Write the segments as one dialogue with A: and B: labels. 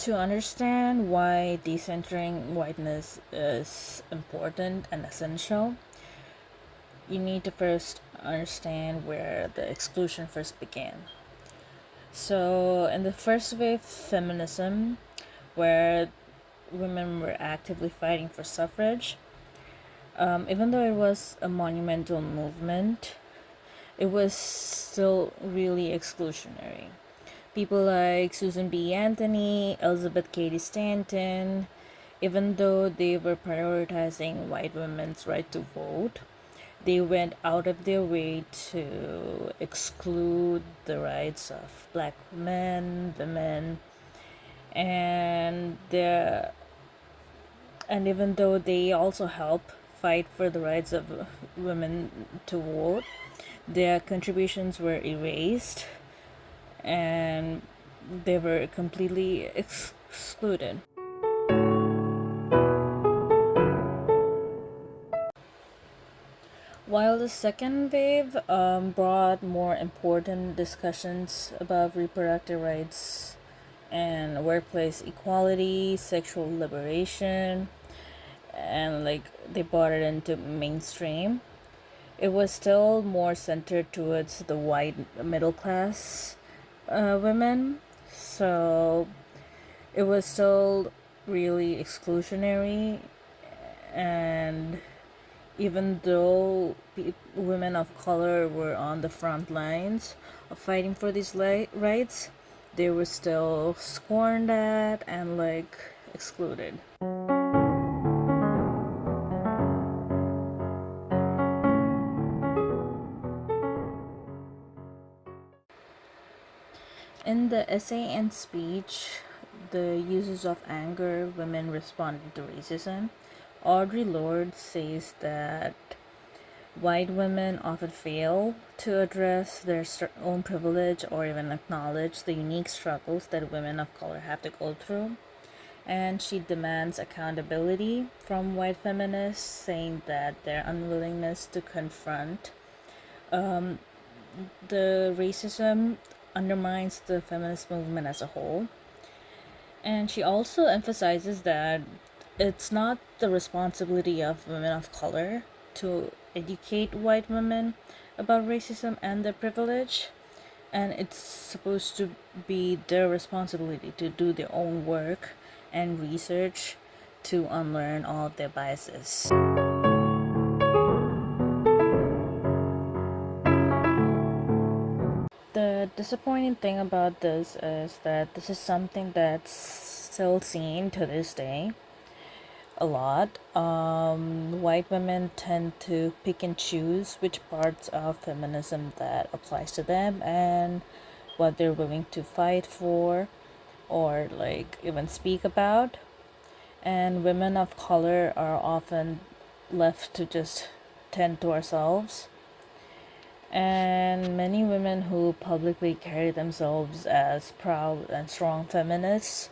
A: To understand why decentering whiteness is important and essential, you need to first understand where the exclusion first began. So, in the first wave feminism, where women were actively fighting for suffrage, even though it was a monumental movement, it was still really exclusionary. People like Susan B. Anthony, Elizabeth Cady Stanton, even though they were prioritizing white women's right to vote, they went out of their way to exclude the rights of black men, women, and their and even though they also help fight for the rights of women to vote, their contributions were erased and they were completely excluded. While the second wave brought more important discussions about reproductive rights and workplace equality, sexual liberation, and like they brought it into mainstream, it was still more centered towards the white middle class women. So it was still really exclusionary, and even though women of color were on the front lines of fighting for these rights, they were still scorned at and like excluded. In the essay and speech, The Uses of Anger, Women Responding to Racism, Audre Lorde says that white women often fail to address their own privilege or even acknowledge the unique struggles that women of color have to go through. And she demands accountability from white feminists, saying that their unwillingness to confront the racism undermines the feminist movement as a whole. And she also emphasizes that it's not the responsibility of women of color to educate white women about racism and their privilege, and it's supposed to be their responsibility to do their own work and research to unlearn all of their biases. The disappointing thing about this is that this is something that's still seen to this day a lot. White women tend to pick and choose which parts of feminism that applies to them and what they're willing to fight for or like even speak about. And women of color are often left to just tend to ourselves. And many women who publicly carry themselves as proud and strong feminists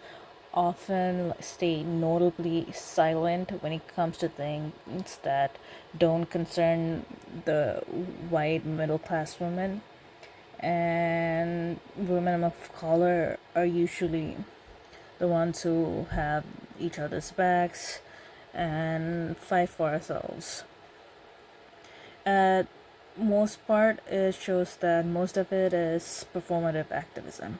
A: often stay notably silent when it comes to things that don't concern the white middle class women. And women of color are usually the ones who have each other's backs and fight for ourselves. At most part, it shows that most of it is performative activism.